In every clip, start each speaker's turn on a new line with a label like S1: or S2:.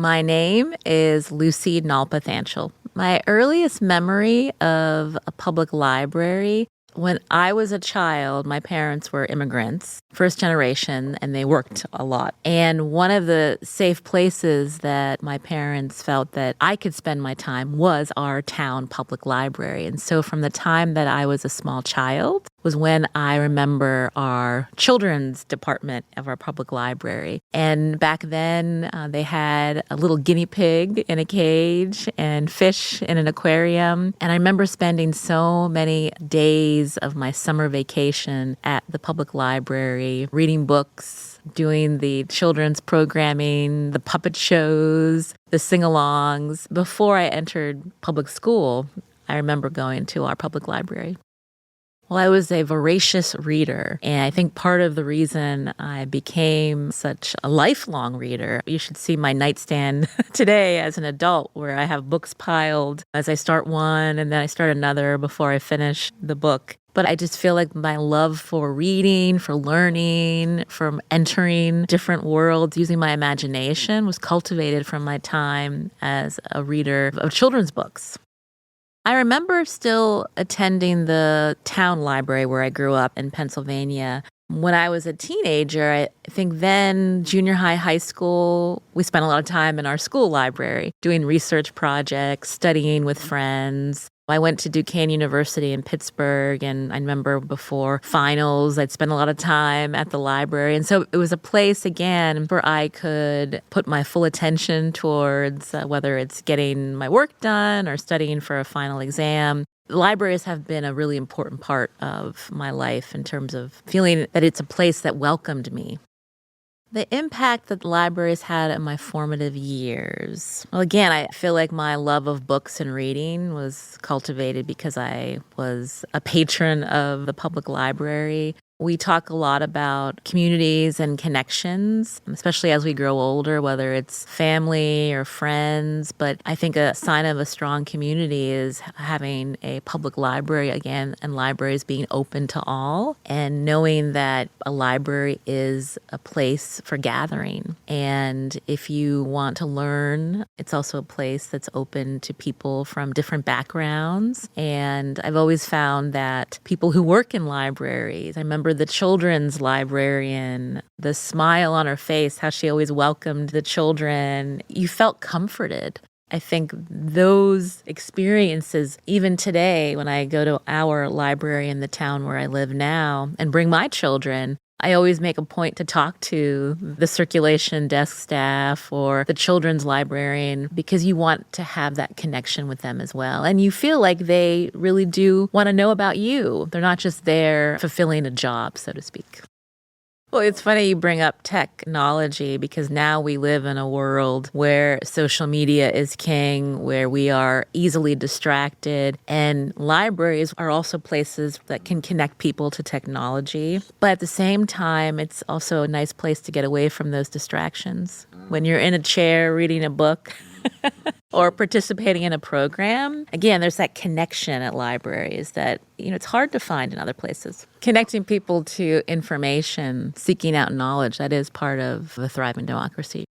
S1: My name is Lucy Nalpathanchil. My earliest memory of a public library, when I was a child, my parents were immigrants, first generation, and they worked a lot. And one of the safe places that my parents felt that I could spend my time was our town public library. And so from the time that I was a small child was when I remember our children's department of our public library. And back then, they had a little guinea pig in a cage and fish in an aquarium. And I remember spending so many days of my summer vacation at the public library, reading books, doing the children's programming, the puppet shows, the sing-alongs. Before I entered public school, I remember going to our public library. Well, I was a voracious reader, and I think part of the reason I became such a lifelong reader, you should see my nightstand today as an adult, where I have books piled as I start one and then I start another before I finish the book. But I just feel like my love for reading, for learning, from entering different worlds, using my imagination was cultivated from my time as a reader of children's books. I remember still attending the town library where I grew up in Pennsylvania. When I was a teenager, I think then junior high, high school, we spent a lot of time in our school library doing research projects, studying with friends. I went to Duquesne University in Pittsburgh, and I remember before finals, I'd spend a lot of time at the library. And so it was a place, again, where I could put my full attention towards whether it's getting my work done or studying for a final exam. Libraries have been a really important part of my life in terms of feeling that it's a place that welcomed me. The impact that libraries had in my formative years. Well, again, I feel like my love of books and reading was cultivated because I was a patron of the public library. We talk a lot about communities and connections, especially as we grow older, whether it's family or friends. But I think a sign of a strong community is having a public library again, and libraries being open to all, and knowing that a library is a place for gathering. And if you want to learn, it's also a place that's open to people from different backgrounds. And I've always found that people who work in libraries, I remember the children's librarian, the smile on her face, how she always welcomed the children. You felt comforted. I think those experiences, even today, when I go to our library in the town where I live now and bring my children, I always make a point to talk to the circulation desk staff or the children's librarian because you want to have that connection with them as well. And you feel like they really do want to know about you. They're not just there fulfilling a job, so to speak. Well, it's funny you bring up technology because now we live in a world where social media is king, where we are easily distracted, and libraries are also places that can connect people to technology. But at the same time, it's also a nice place to get away from those distractions. When you're in a chair reading a book or participating in a program, again, there's that connection at libraries that, it's hard to find in other places. Connecting people to information, seeking out knowledge, that is part of a thriving democracy.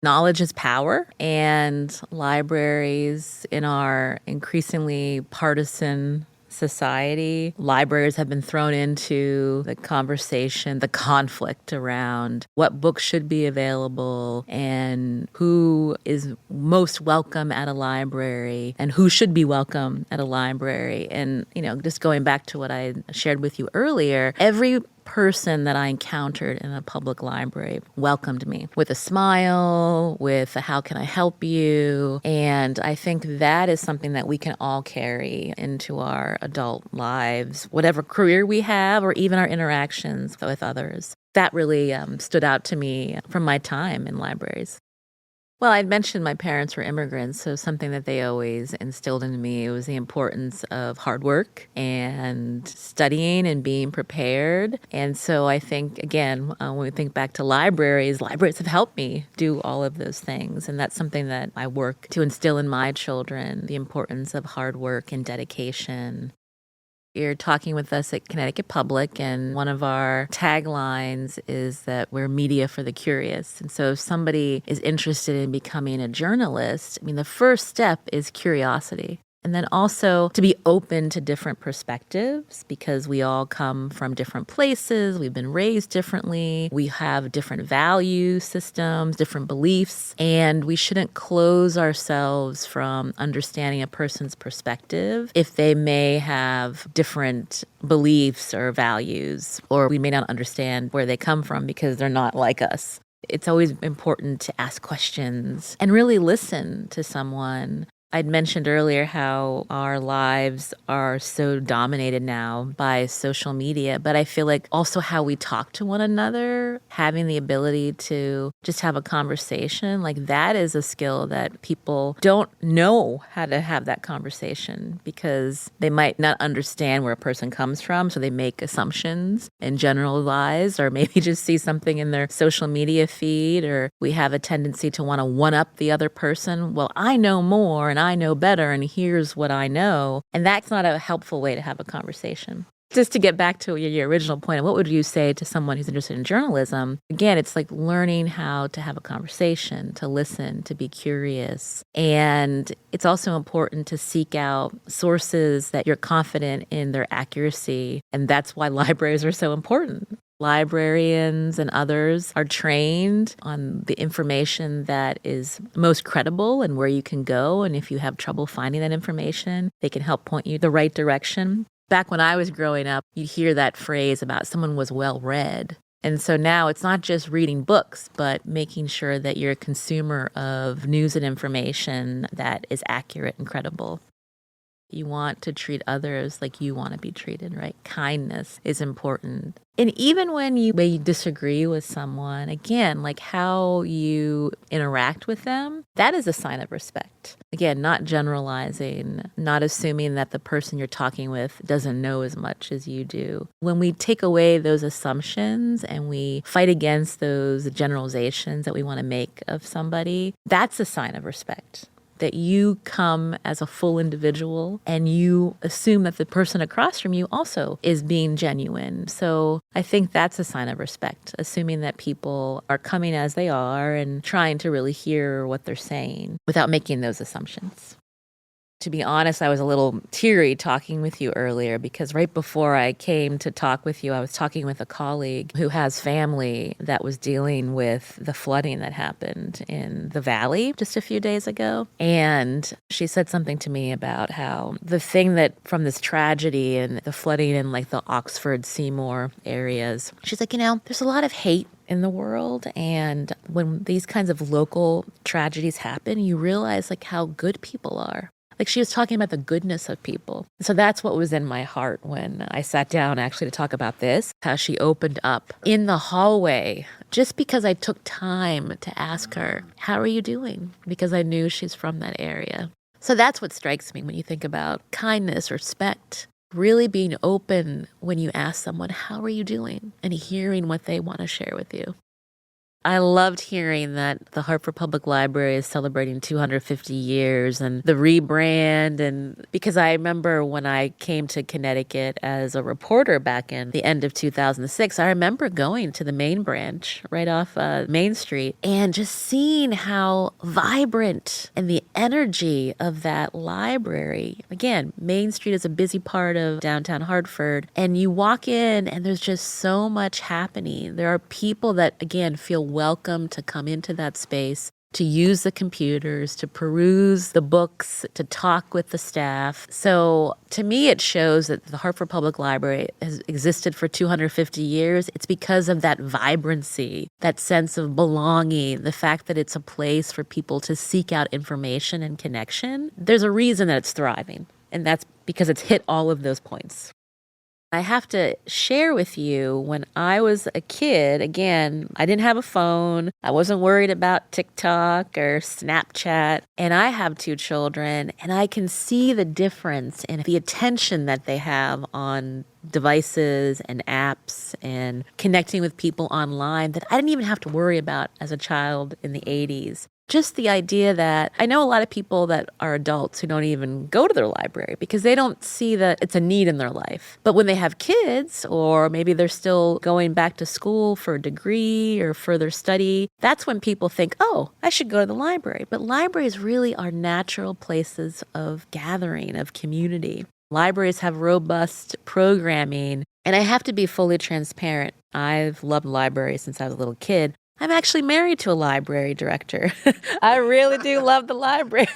S1: Knowledge is power, and libraries in our increasingly partisan society, libraries have been thrown into the conversation, the conflict around what books should be available and who is most welcome at a library and who should be welcome at a library. And, just going back to what I shared with you earlier, every person that I encountered in a public library welcomed me with a smile, with a how can I help you? And I think that is something that we can all carry into our adult lives, whatever career we have or even our interactions with others. That really stood out to me from my time in libraries. Well, I'd mentioned my parents were immigrants, so something that they always instilled in me was the importance of hard work and studying and being prepared. And so I think, again, when we think back to libraries have helped me do all of those things. And that's something that I work to instill in my children, the importance of hard work and dedication. You're talking with us at Connecticut Public, and one of our taglines is that we're media for the curious. And so if somebody is interested in becoming a journalist, I mean, the first step is curiosity. And then also to be open to different perspectives, because we all come from different places. We've been raised differently. We have different value systems, different beliefs, and we shouldn't close ourselves from understanding a person's perspective if they may have different beliefs or values, or we may not understand where they come from because they're not like us. It's always important to ask questions and really listen to someone. I'd mentioned earlier how our lives are so dominated now by social media, but I feel like also how we talk to one another, having the ability to just have a conversation, like that is a skill that people don't know how to have that conversation because they might not understand where a person comes from, so they make assumptions and generalize, or maybe just see something in their social media feed, or we have a tendency to want to one-up the other person. Well, I know more and I know better, and here's what I know. And that's not a helpful way to have a conversation. Just to get back to your original point, what would you say to someone who's interested in journalism? Again, it's like learning how to have a conversation, to listen, to be curious. And it's also important to seek out sources that you're confident in their accuracy. And that's why libraries are so important. Librarians and others are trained on the information that is most credible and where you can go. And if you have trouble finding that information, they can help point you the right direction. Back when I was growing up, you'd hear that phrase about someone was well read. And so now it's not just reading books, but making sure that you're a consumer of news and information that is accurate and credible. You want to treat others like you want to be treated, right? Kindness is important. And even when you disagree with someone, again, like how you interact with them, that is a sign of respect. Again, not generalizing, not assuming that the person you're talking with doesn't know as much as you do. When we take away those assumptions and we fight against those generalizations that we want to make of somebody, that's a sign of respect. That you come as a full individual and you assume that the person across from you also is being genuine. So I think that's a sign of respect, assuming that people are coming as they are and trying to really hear what they're saying without making those assumptions. To be honest, I was a little teary talking with you earlier because right before I came to talk with you, I was talking with a colleague who has family that was dealing with the flooding that happened in the valley just a few days ago. And she said something to me about how the thing that from this tragedy and the flooding in like the Oxford, Seymour areas, she's like, there's a lot of hate in the world. And when these kinds of local tragedies happen, you realize like how good people are. Like she was talking about the goodness of people. So that's what was in my heart when I sat down actually to talk about this, how she opened up in the hallway just because I took time to ask her, how are you doing? Because I knew she's from that area. So that's what strikes me when you think about kindness, respect, really being open when you ask someone, how are you doing? And hearing what they want to share with you. I loved hearing that the Hartford Public Library is celebrating 250 years and the rebrand. And because I remember when I came to Connecticut as a reporter back in the end of 2006, I remember going to the main branch right off Main Street and just seeing how vibrant and the energy of that library. Again, Main Street is a busy part of downtown Hartford. And you walk in and there's just so much happening. There are people that, again, feel welcome to come into that space, to use the computers, to peruse the books, to talk with the staff. So to me, it shows that the Hartford Public Library has existed for 250 years. It's because of that vibrancy, that sense of belonging, the fact that it's a place for people to seek out information and connection. There's a reason that it's thriving, and that's because it's hit all of those points. I have to share with you when I was a kid, again, I didn't have a phone. I wasn't worried about TikTok or Snapchat. And I have 2 children, and I can see the difference in the attention that they have on devices and apps and connecting with people online that I didn't even have to worry about as a child in the 80s. Just the idea that I know a lot of people that are adults who don't even go to their library because they don't see that it's a need in their life. But when they have kids, or maybe they're still going back to school for a degree or further study, that's when people think, oh, I should go to the library. But libraries really are natural places of gathering, of community. Libraries have robust programming, and I have to be fully transparent. I've loved libraries since I was a little kid. I'm actually married to a library director. I really do love the library.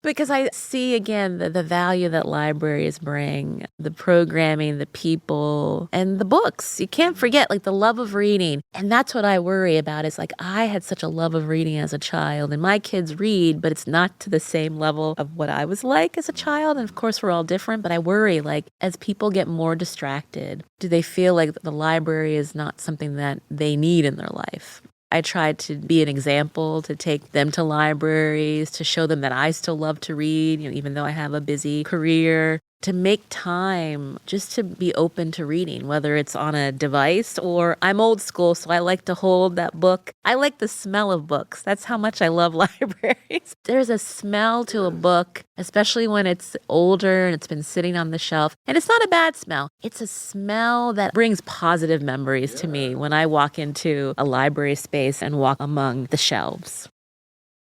S1: Because I see, again, the value that libraries bring, the programming, the people, and the books. You can't forget, like, the love of reading. And that's what I worry about is, like, I had such a love of reading as a child, and my kids read, but it's not to the same level of what I was like as a child. And, of course, we're all different, but I worry, like, as people get more distracted, do they feel like the library is not something that they need in their life? I tried to be an example, to take them to libraries, to show them that I still love to read, even though I have a busy career, to make time just to be open to reading, whether it's on a device or I'm old school, so I like to hold that book. I like the smell of books. That's how much I love libraries. There's a smell to a book, especially when it's older and it's been sitting on the shelf. And it's not a bad smell. It's a smell that brings positive memories to me when I walk into a library space and walk among the shelves.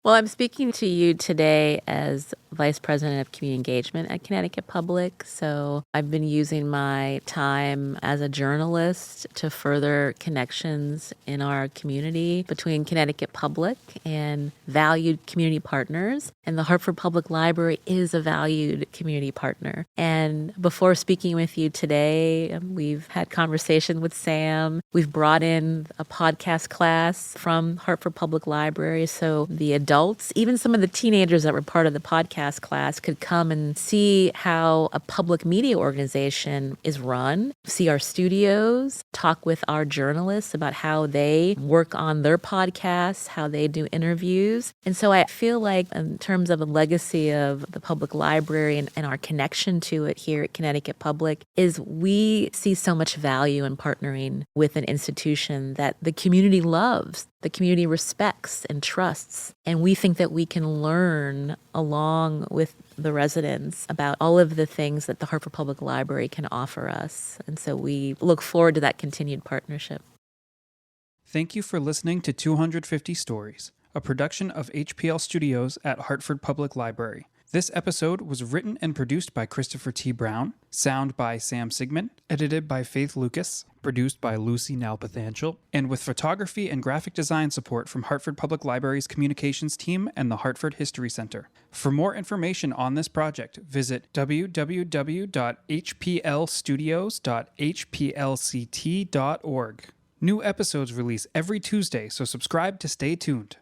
S1: Well, I'm speaking to you today as Vice President of Community Engagement at Connecticut Public. So I've been using my time as a journalist to further connections in our community between Connecticut Public and valued community partners. And the Hartford Public Library is a valued community partner. And before speaking with you today, we've had conversation with Sam. We've brought in a podcast class from Hartford Public Library. So the adults, even some of the teenagers that were part of the podcast class, could come and see how a public media organization is run, see our studios, talk with our journalists about how they work on their podcasts, how they do interviews. And so I feel like in terms of the legacy of the public library and our connection to it here at Connecticut Public is we see so much value in partnering with an institution that the community loves, the community respects and trusts. And we think that we can learn along with the residents about all of the things that the Hartford Public Library can offer us. And so we look forward to that continued partnership.
S2: Thank you for listening to 250 Stories, a production of HPL Studios at Hartford Public Library. This episode was written and produced by Christopher T. Brown, sound by Sam Sigmund, edited by Faith Lucas, produced by Lucy Nalpathanchil, and with photography and graphic design support from Hartford Public Library's communications team and the Hartford History Center. For more information on this project, visit www.hplstudios.hplct.org. New episodes release every Tuesday, so subscribe to stay tuned.